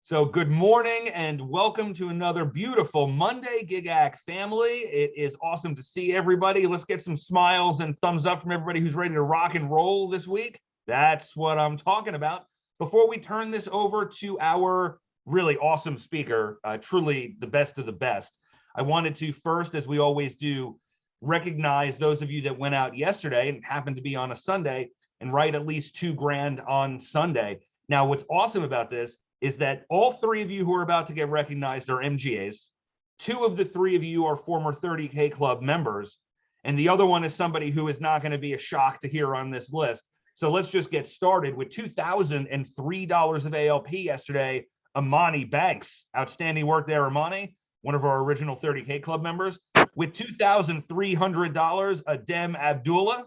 So good morning and welcome to another beautiful Monday GigAC family. It is awesome to see everybody. Let's get some smiles and thumbs up from everybody who's ready to rock and roll this week. That's what I'm talking about. Before we turn this over to our really awesome speaker, truly the best of the best, I wanted to first, as we always do, recognize those of you that went out yesterday and happened to be on a Sunday and write at least $2,000 on Sunday. Now, what's awesome about this is that all three of you who are about to get recognized are MGAs. Two of the three of you are former 30K Club members, and the other one is somebody who is not going to be a shock to hear on this list. So let's just get started with $2,003 of ALP yesterday. Amani Banks, outstanding work there, Amani, one of our original 30K Club members. With $2,300, Adem Abdullah.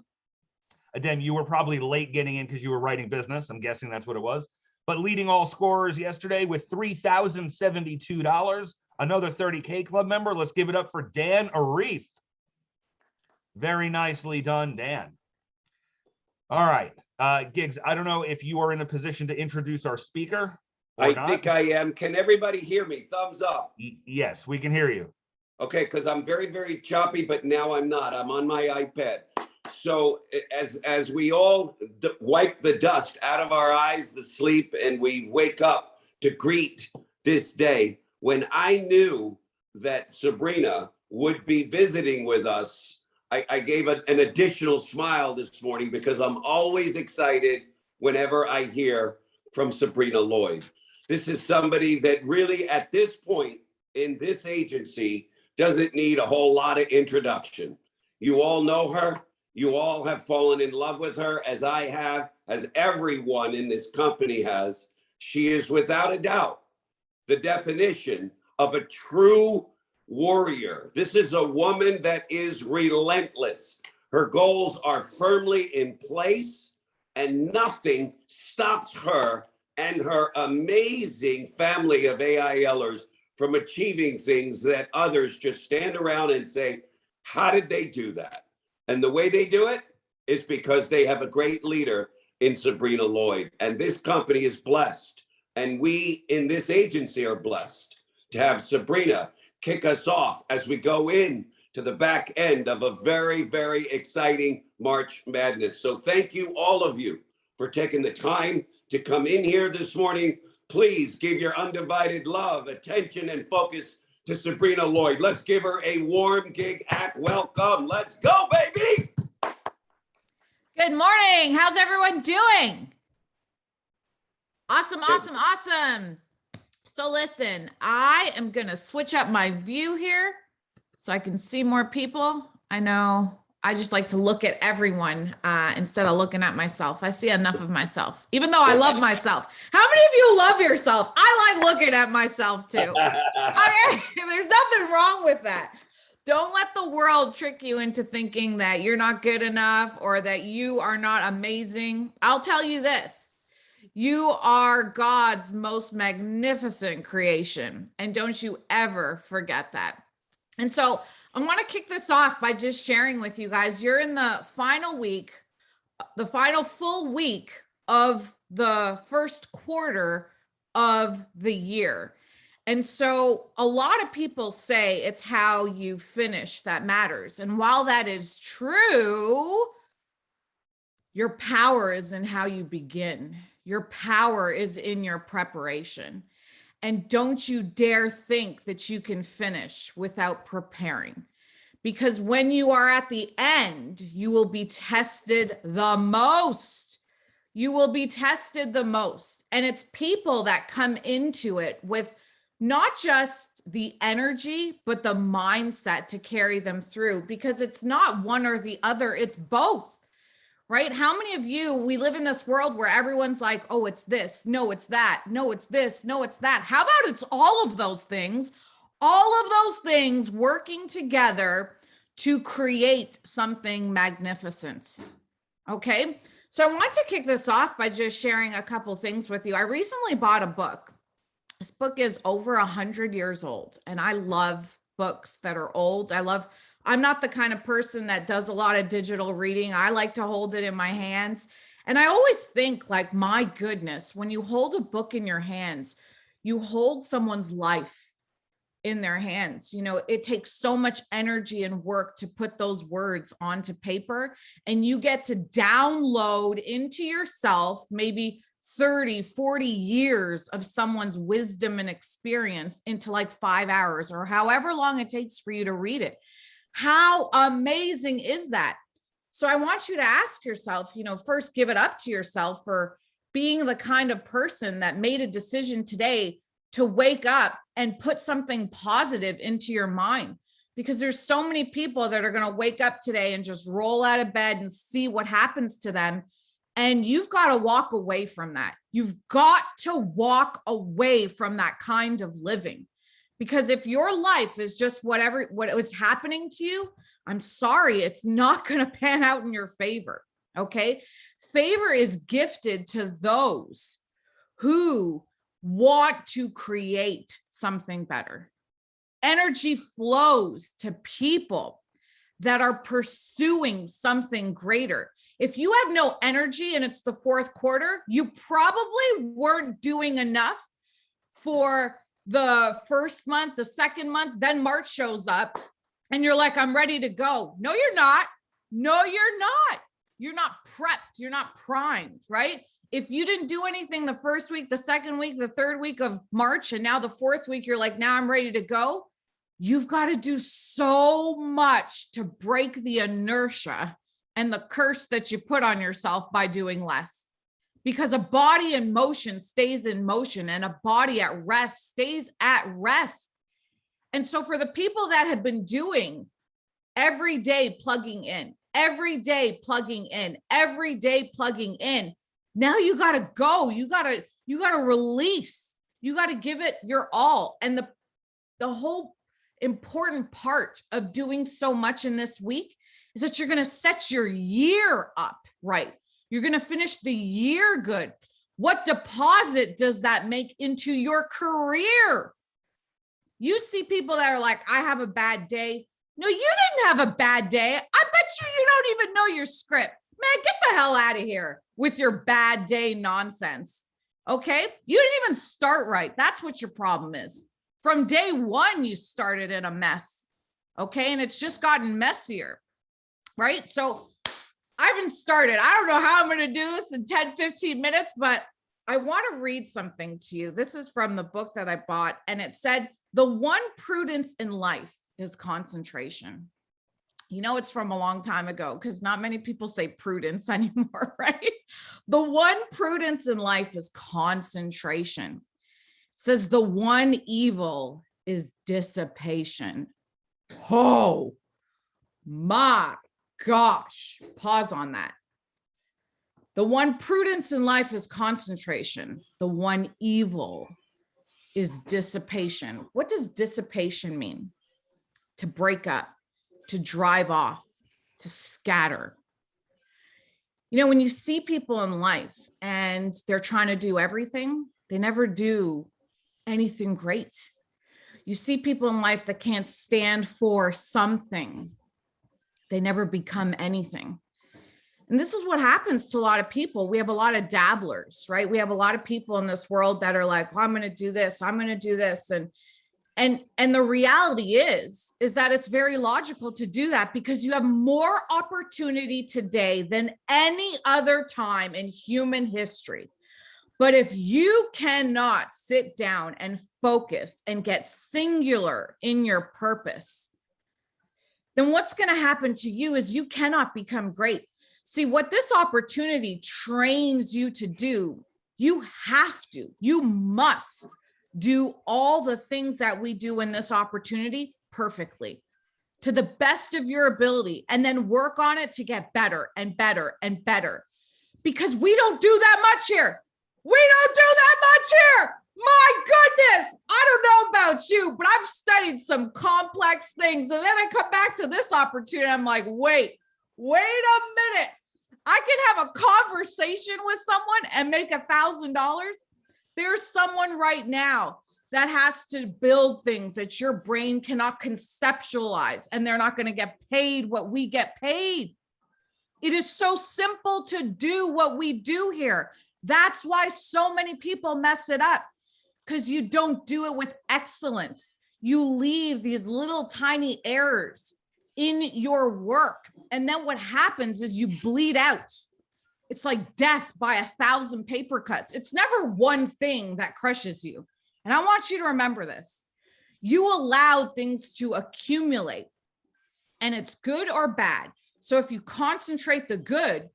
Adem, you were probably late getting in because you were writing business. I'm guessing that's what it was. But leading all scorers yesterday with $3,072, another 30K Club member. Let's give it up for Dan Arif. Very nicely done, Dan. All right, Giggs, I don't know if you are in a position to introduce our speaker. I think I am. Can everybody hear me? Thumbs up. Yes, we can hear you. Okay, because I'm very, very choppy, but now I'm not. I'm on my iPad. So as we all wipe the dust out of our eyes, the sleep, and we wake up to greet this day, when I knew that Sabrina would be visiting with us, I gave an additional smile this morning because I'm always excited whenever I hear from Sabrina Lloyd. This is somebody that really, at this point in this agency, doesn't need a whole lot of introduction. You all know her. You all have fallen in love with her, as I have, as everyone in this company has. She is without a doubt the definition of a true warrior. This is a woman that is relentless. Her goals are firmly in place, and nothing stops her and her amazing family of AILers from achieving things that others just stand around and say, how did they do that? And the way they do it is because they have a great leader in Sabrina Lloyd. And this company is blessed. And we in this agency are blessed to have Sabrina kick us off as we go in to the back end of a very, very exciting March Madness. So thank you, all of you, for taking the time to come in here this morning. Please give your undivided love, attention, and focus to Sabrina Lloyd. Let's give her a warm GigAC welcome. Let's go, baby. Good morning. How's everyone doing? Awesome, awesome, awesome. So listen, I am going to switch up my view here so I can see more people. I know I just like to look at everyone instead of looking at myself. I see enough of myself, even though I love myself. How many of you love yourself? I like looking at myself too. There's nothing wrong with that. Don't let the world trick you into thinking that you're not good enough or that you are not amazing. I'll tell you this. You are God's most magnificent creation. And don't you ever forget that. And so I want to kick this off by just sharing with you guys, you're in the final week, the final full week of the first quarter of the year. And so a lot of people say it's how you finish that matters. And while that is true, your power is in how you begin. Your power is in your preparation. And don't you dare think that you can finish without preparing. Because when you are at the end, you will be tested the most. You will be tested the most. And it's people that come into it with not just the energy, but the mindset to carry them through. Because it's not one or the other, it's both. Right? How many of you, we live in this world where everyone's like, oh, it's this, no, it's that, no, it's this, no, it's that. How about it's all of those things working together to create something magnificent. Okay. So I want to kick this off by just sharing a couple things with you. I recently bought a book. This book is over 100 years old, and I love books that are old. I'm not the kind of person that does a lot of digital reading. I like to hold it in my hands. And I always think, like, my goodness, when you hold a book in your hands, you hold someone's life in their hands. You know, it takes so much energy and work to put those words onto paper, and you get to download into yourself maybe 30, 40 years of someone's wisdom and experience into like 5 hours or however long it takes for you to read it. How amazing is that? So I want you to ask yourself, you know, first give it up to yourself for being the kind of person that made a decision today to wake up and put something positive into your mind, because there's so many people that are going to wake up today and just roll out of bed and see what happens to them. And you've got to walk away from that. You've got to walk away from that kind of living, because if your life is just what was happening to you, I'm sorry, it's not going to pan out in your favor. Okay. Favor is gifted to those who want to create something better. Energy flows to people that are pursuing something greater. If you have no energy and it's the fourth quarter, you probably weren't doing enough for the first month, the second month, then March shows up and you're like, I'm ready to go. No, you're not. No, you're not. You're not prepped. You're not primed, right? If you didn't do anything the first week, the second week, the third week of March, and now the fourth week, you're like, now I'm ready to go. You've got to do so much to break the inertia and the curse that you put on yourself by doing less. Because a body in motion stays in motion, and a body at rest stays at rest. And so for the people that have been doing every day plugging in, every day plugging in, every day plugging in, now you got to go. You got to release. You got to give it your all. And the whole important part of doing so much in this week is that you're going to set your year up right. You're going to finish the year good. What deposit does that make into your career? You see people that are like, I have a bad day. No, you didn't have a bad day. I bet you don't even know your script. Man, get the hell out of here with your bad day nonsense. Okay? You didn't even start right. That's what your problem is. From day one, you started in a mess. Okay? And it's just gotten messier. Right? So I haven't started. I don't know how I'm going to do this in 10, 15 minutes, but I want to read something to you. This is from the book that I bought, and it said, the one prudence in life is concentration. You know, it's from a long time ago because not many people say prudence anymore, right? The one prudence in life is concentration. It says the one evil is dissipation. Oh my gosh. Pause on that. The one prudence in life is concentration. The one evil is dissipation. What does dissipation mean? To break up, to drive off, to scatter. You know, when you see people in life and they're trying to do everything, they never do anything great. You see people in life that can't stand for something. They never become anything. And this is what happens to a lot of people. We have a lot of dabblers, right? We have a lot of people in this world that are like, well, I'm going to do this. I'm going to do this. And the reality is that it's very logical to do that because you have more opportunity today than any other time in human history. But if you cannot sit down and focus and get singular in your purpose, then what's going to happen to you is you cannot become great. See, what this opportunity trains you to do, you must do all the things that we do in this opportunity perfectly, to the best of your ability, and then work on it to get better and better and better. Because we don't do that much here. We don't do that much here. My goodness. I don't know about you, but I've studied some complex things. And then I come back to this opportunity. I'm like, wait a minute. I can have a conversation with someone and make $1,000. There's someone right now that has to build things that your brain cannot conceptualize, and they're not going to get paid what we get paid. It is so simple to do what we do here. That's why so many people mess it up. because you don't do it with excellence. You leave these little tiny errors in your work. And then what happens is you bleed out. It's like death by 1,000 paper cuts. It's never one thing that crushes you. And I want you to remember this. You allow things to accumulate, and it's good or bad. So if you concentrate the good,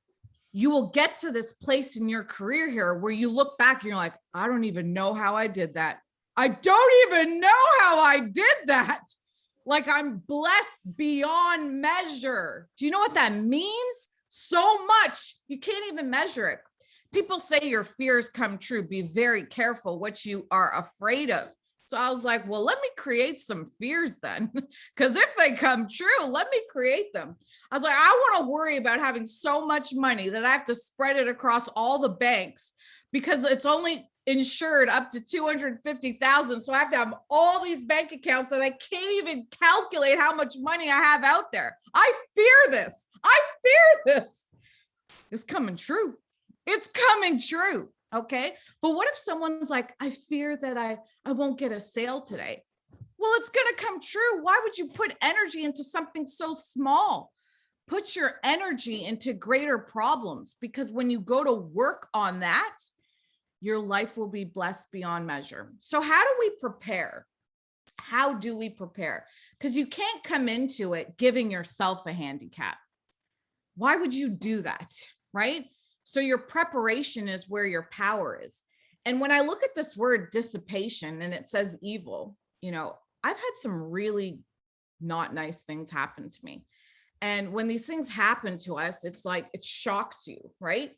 you will get to this place in your career here where you look back and you're like, I don't even know how I did that. I don't even know how I did that. Like, I'm blessed beyond measure. Do you know what that means? So much. You can't even measure it. People say your fears come true. Be very careful what you are afraid of. So I was like, well, let me create some fears then, because if they come true, let me create them. I was like, I want to worry about having so much money that I have to spread it across all the banks because it's only insured up to 250,000. So I have to have all these bank accounts that I can't even calculate how much money I have out there. I fear this. I fear this. It's coming true. It's coming true. Okay. But what if someone's like, I fear that I won't get a sale today? Well, it's going to come true. Why would you put energy into something so small? Put your energy into greater problems, because when you go to work on that, your life will be blessed beyond measure. So how do we prepare? How do we prepare? Because you can't come into it giving yourself a handicap. Why would you do that? Right? So your preparation is where your power is. And when I look at this word dissipation and it says evil, I've had some really not nice things happen to me. And when these things happen to us, it's like it shocks you, right?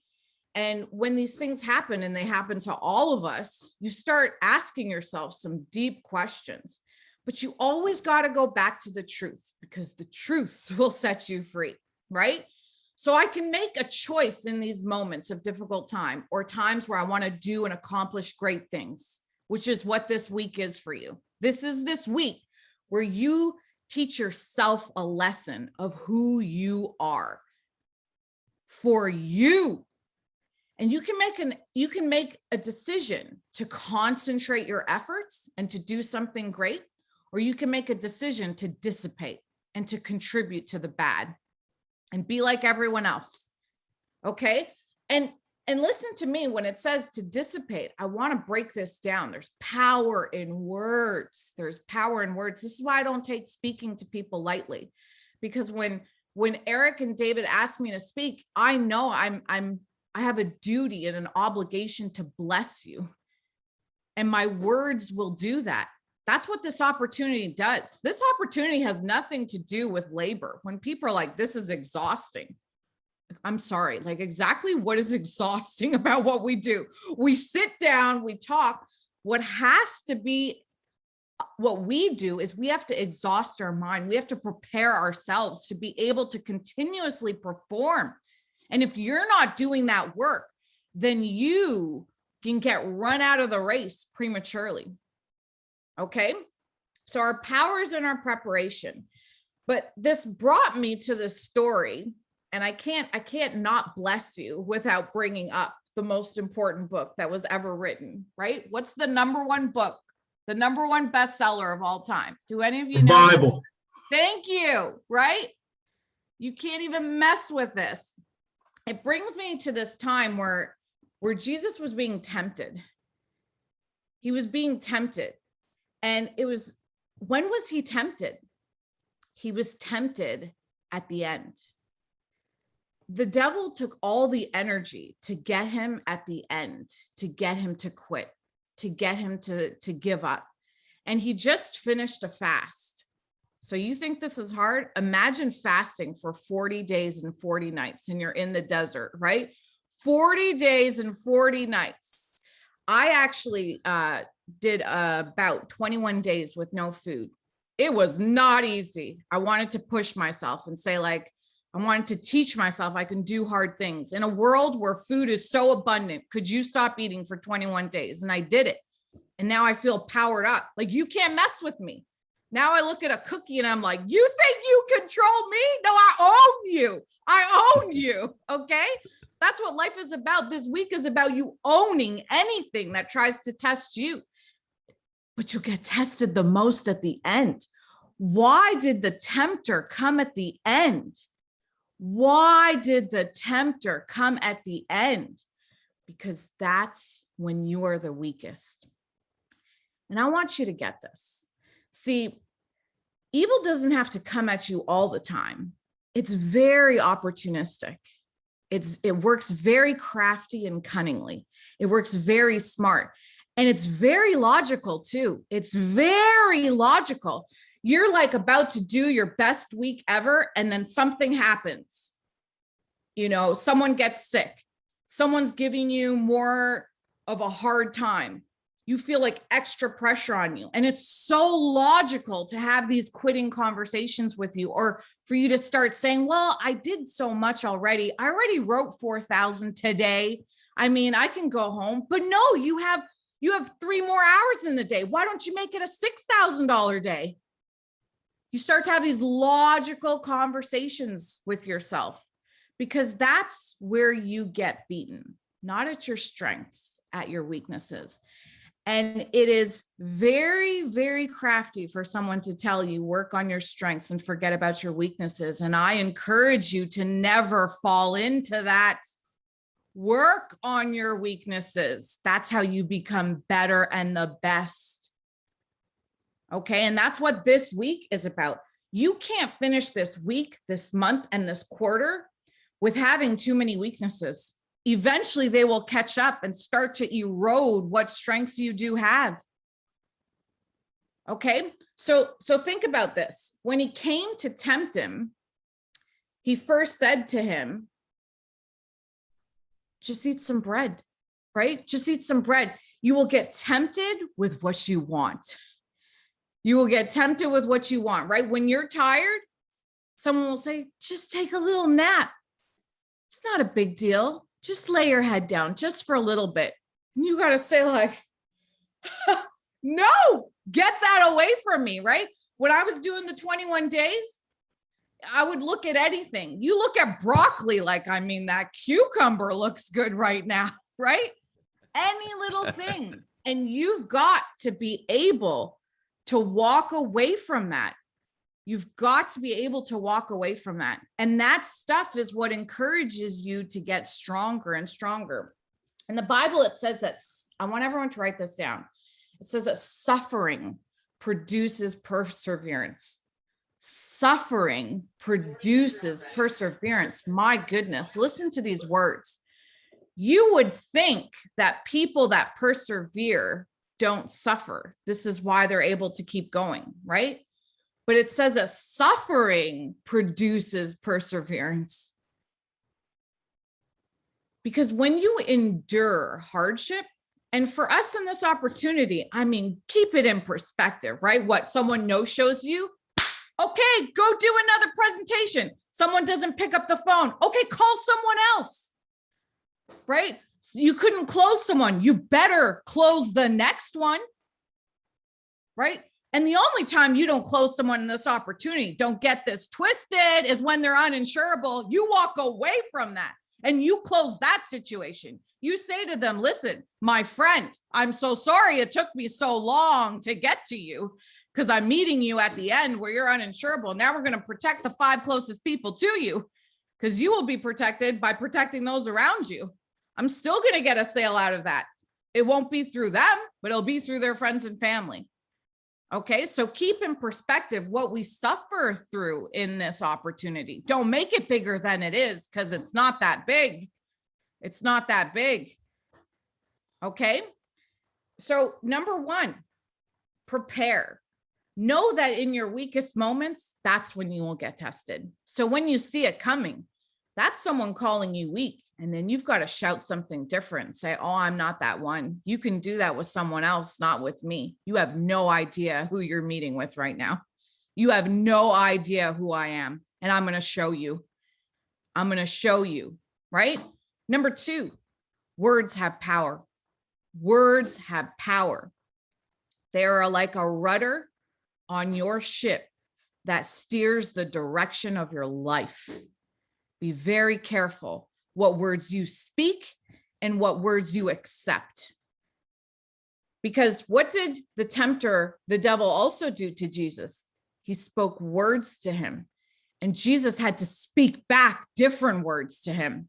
And when these things happen, and they happen to all of us, you start asking yourself some deep questions. But you always got to go back to the truth, because the truth will set you free, right? So I can make a choice in these moments of difficult time, or times where I want to do and accomplish great things, which is what this week is for you. This is this week where you teach yourself a lesson of who you are for you. And you can make a decision to concentrate your efforts and to do something great, or you can make a decision to dissipate and to contribute to the bad and be like everyone else. Okay. And listen to me, when it says to dissipate, I want to break this down. There's power in words. There's power in words. This is why I don't take speaking to people lightly, because when Eric and David asked me to speak, I know I have a duty and an obligation to bless you. And my words will do that. That's what this opportunity does. This opportunity has nothing to do with labor. When people are like, this is exhausting. I'm sorry, like, exactly what is exhausting about what we do? We sit down, we talk. What we do is we have to exhaust our mind. We have to prepare ourselves to be able to continuously perform. And if you're not doing that work, then you can get run out of the race prematurely. Okay. So our power is in our preparation. But this brought me to this story, and I can't not bless you without bringing up the most important book that was ever written, right? What's the number one book, the number one bestseller of all time? Do any of you know? The Bible. Thank you, right? You can't even mess with this. It brings me to this time where Jesus was being tempted. He was being tempted. And when was he tempted? He was tempted at the end. The devil took all the energy to get him at the end, to get him to quit, to get him to give up. And he just finished a fast. So you think this is hard? Imagine fasting for 40 days and 40 nights, and you're in the desert, right? 40 days and 40 nights. I actually did about 21 days with no food. It was not easy. I wanted to push myself and say, like, I wanted to teach myself I can do hard things. In a world where food is so abundant, could you stop eating for 21 days? And I did it. And now I feel powered up. Like, you can't mess with me. Now I look at a cookie and I'm like, you think you control me? No, I own you. I own you. Okay. That's what life is about. This week is about you owning anything that tries to test you. but you'll get tested the most at the end. Why did the tempter come at the end? Why did the tempter come at the end? Because that's when you are the weakest. And I want you to get this. See, evil doesn't have to come at you all the time. It's very opportunistic. It works very crafty and cunningly. It works very smart. And it's very logical too. It's very logical. You're like about to do your best week ever, and then something happens. You know, someone gets sick. Someone's giving you more of a hard time. You feel like extra pressure on you. And it's so logical to have these quitting conversations with you, or for you to start saying, well, I did so much already. I already wrote 4,000 today. I mean, I can go home, but no, you have 3 more hours in the day. Why don't you make it a $6,000 day? You start to have these logical conversations with yourself, because that's where you get beaten, not at your strengths, at your weaknesses. And it is very, very crafty for someone to tell you, work on your strengths and forget about your weaknesses. And I encourage you to never fall into that. Work on your weaknesses. That's how you become better and the best. Okay. And that's what this week is about. You can't finish this week, this month, and this quarter with having too many weaknesses. Eventually they will catch up and start to erode what strengths you do have. Okay. So think about this. When he came to tempt him, he first said to him, just eat some bread, right? Just eat some bread. You will get tempted with what you want. You will get tempted with what you want, right? When you're tired, someone will say, just take a little nap. It's not a big deal. Just lay your head down just for a little bit. And you got to say like, no, get that away from me, right? When I was doing the 21 days, I would look at anything. You look at broccoli, like, I mean, that cucumber looks good right now, right? Any little thing. And you've got to be able to walk away from that. You've got to be able to walk away from that. And that stuff is what encourages you to get stronger and stronger. In the Bible, it says that, I want everyone to write this down. It says that suffering produces perseverance. Suffering produces perseverance. My goodness, listen to these words. You would think that people that persevere don't suffer. This is why they're able to keep going, right? But it says that suffering produces perseverance. Because when you endure hardship, and for us in this opportunity, I mean, keep it in perspective, right? What someone no-shows you, okay, go do another presentation. Someone doesn't pick up the phone. Okay, call someone else, right? You couldn't close someone. You better close the next one, right? And the only time you don't close someone in this opportunity, don't get this twisted, is when they're uninsurable. You walk away from that and you close that situation. You say to them, listen, my friend, I'm so sorry it took me so long to get to you, because I'm meeting you at the end where you're uninsurable. Now we're going to protect the 5 closest people to you, because you will be protected by protecting those around you. I'm still going to get a sale out of that. It won't be through them, but it'll be through their friends and family. Okay, so keep in perspective what we suffer through in this opportunity. Don't make it bigger than it is, because it's not that big. It's not that big. Okay, so number 1, prepare. Know that in your weakest moments, that's when you will get tested. So when you see it coming, that's someone calling you weak. And then you've got to shout something different. Say, oh, I'm not that one. You can do that with someone else, not with me. You have no idea who you're meeting with right now. You have no idea who I am. And I'm going to show you. I'm going to show you, right? Number 2, words have power. Words have power. They are like a rudder on your ship that steers the direction of your life. Be very careful what words you speak and what words you accept. Because what did the tempter, the devil, also do to Jesus? He spoke words to him, and Jesus had to speak back different words to him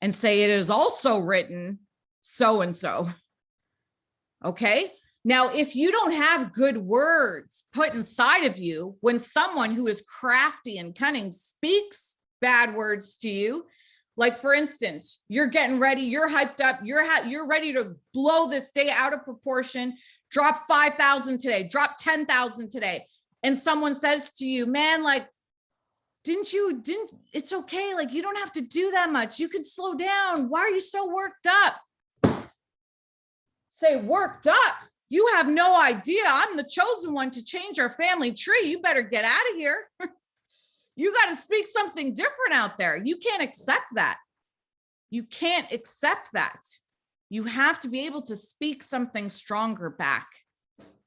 and say, it is also written so and so. Okay. Now, if you don't have good words put inside of you, when someone who is crafty and cunning speaks bad words to you, like for instance, you're getting ready, you're hyped up, you're ready to blow this day out of proportion, drop 5,000 today, drop 10,000 today. And someone says to you, man, like, it's okay. Like, you don't have to do that much. You can slow down. Why are you so worked up? Say, worked up? You have no idea. I'm the chosen one to change our family tree. You better get out of here. You got to speak something different out there. You can't accept that. You can't accept that. You have to be able to speak something stronger back.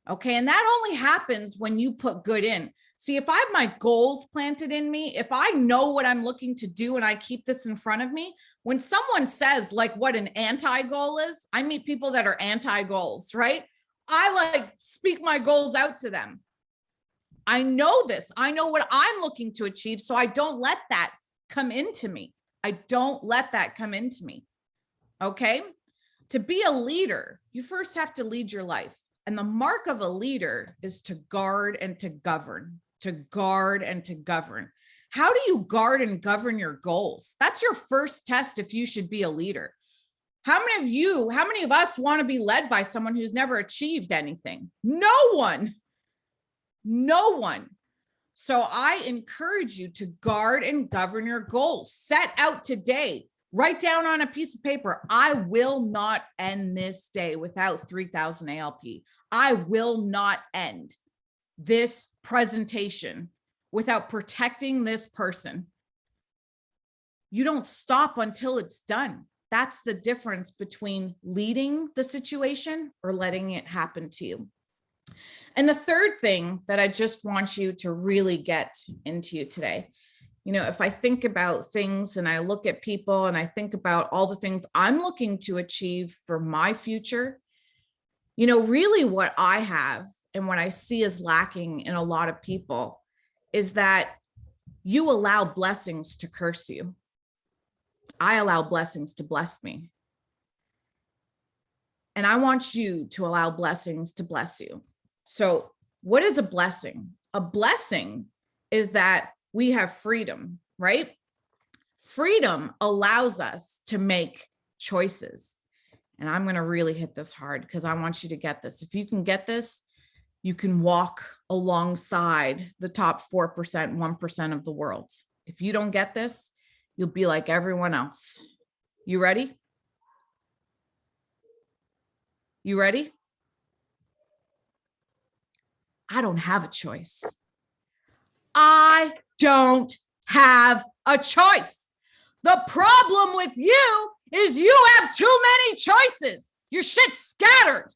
Okay. And that only happens when you put good in. See, if I have my goals planted in me, if I know what I'm looking to do and I keep this in front of me, when someone says like what an anti-goal is, I meet people that are anti-goals, right? I like speak my goals out to them. I know this. I know what I'm looking to achieve. So I don't let that come into me. I don't let that come into me. Okay. To be a leader, you first have to lead your life. And the mark of a leader is to guard and to govern, to guard and to govern. How do you guard and govern your goals? That's your first test if you should be a leader. How many of us want to be led by someone who's never achieved anything? No one. No one. So I encourage you to guard and govern your goals. Set out today. Write down on a piece of paper, I will not end this day without 3,000 ALP. I will not end this presentation without protecting this person. You don't stop until it's done. That's the difference between leading the situation or letting it happen to you. And the third thing that I just want you to really get into today, if I think about things and I look at people and I think about all the things I'm looking to achieve for my future, really what I have and what I see is lacking in a lot of people is that you allow blessings to curse you. I allow blessings to bless me. And I want you to allow blessings to bless you. So what is a blessing? A blessing is that we have freedom, right? Freedom allows us to make choices. And I'm going to really hit this hard because I want you to get this. If you can get this, you can walk alongside the top 4%, 1% of the world. If you don't get this, you'll be like everyone else. You ready? You ready? I don't have a choice. I don't have a choice. The problem with you is you have too many choices. Your shit's scattered.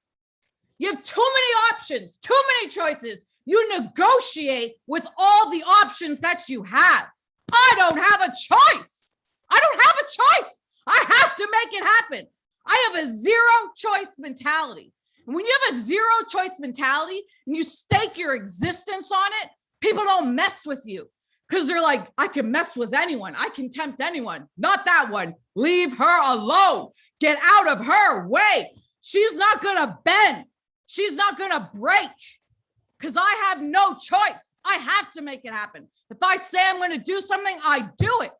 You have too many options, too many choices. You negotiate with all the options that you have. I don't have a choice. I don't have a choice. I have to make it happen. I have a zero choice mentality. And when you have a zero choice mentality and you stake your existence on it, people don't mess with you because they're like, I can mess with anyone. I can tempt anyone. Not that one. Leave her alone. Get out of her way. She's not going to bend. She's not going to break because I have no choice. I have to make it happen. If I say I'm going to do something, I do it.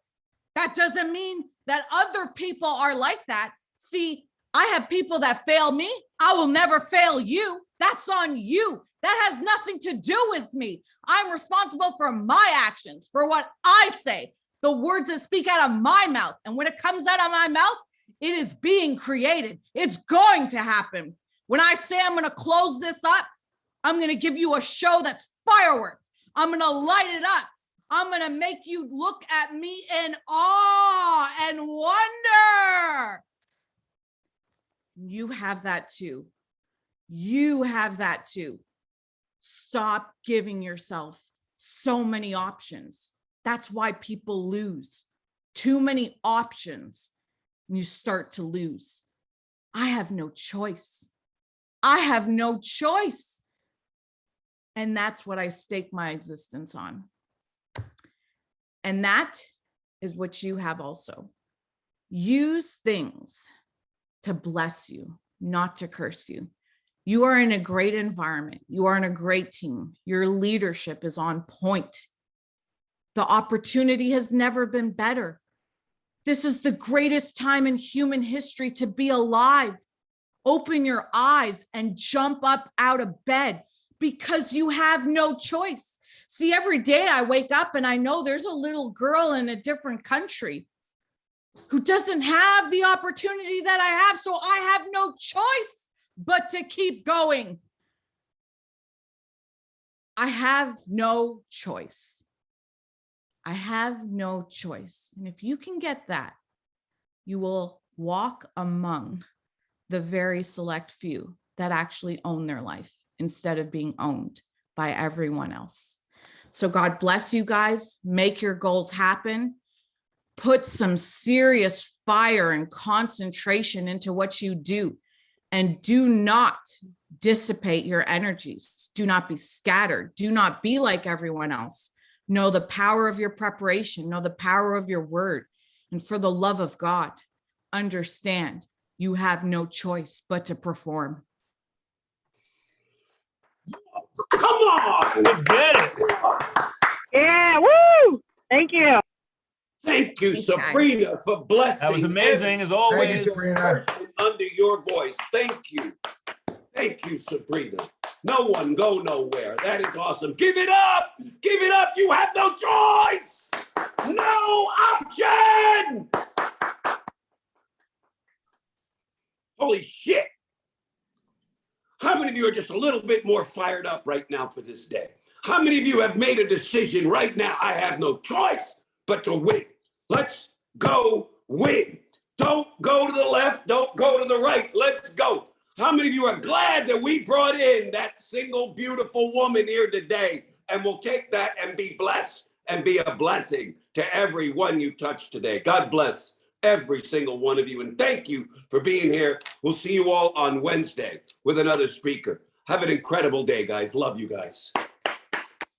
That doesn't mean that other people are like that. See, I have people that fail me. I will never fail you. That's on you. That has nothing to do with me. I'm responsible for my actions, for what I say, the words that speak out of my mouth. And when it comes out of my mouth, it is being created. It's going to happen. When I say I'm going to close this up, I'm going to give you a show that's fireworks. I'm going to light it up. I'm going to make you look at me in awe and wonder. You have that too. You have that too. Stop giving yourself so many options. That's why people lose. Too many options, and you start to lose. I have no choice. I have no choice. And that's what I stake my existence on. And that is what you have also. Use things to bless you, not to curse you. You are in a great environment. You are in a great team. Your leadership is on point. The opportunity has never been better. This is the greatest time in human history to be alive. Open your eyes and jump up out of bed because you have no choice. See, every day I wake up and I know there's a little girl in a different country who doesn't have the opportunity that I have. So I have no choice but to keep going. I have no choice. I have no choice. And if you can get that, you will walk among the very select few that actually own their life instead of being owned by everyone else. So God bless you guys. Make your goals happen. Put some serious fire and concentration into what you do. And do not dissipate your energies. Do not be scattered. Do not be like everyone else. Know the power of your preparation. Know the power of your word. And for the love of God, understand you have no choice but to perform. Come on! Let's get it. Yeah, woo! Thank you. Thank you, Thanks, guys. Sabrina, for blessing. That was amazing, as every always. person under your voice. Thank you. Thank you, Sabrina. No one go nowhere. That is awesome. Give it up. Give it up. You have no choice. No option. Holy shit. How many of you are just a little bit more fired up right now for this day? How many of you have made a decision right now? I have no choice but to win. Let's go win. Don't go to the left. Don't go to the right. Let's go. How many of you are glad that we brought in that single beautiful woman here today? And we'll take that and be blessed and be a blessing to everyone you touch today. God bless every single one of you. And thank you for being here. We'll see you all on Wednesday with another speaker. Have an incredible day, guys. Love you guys.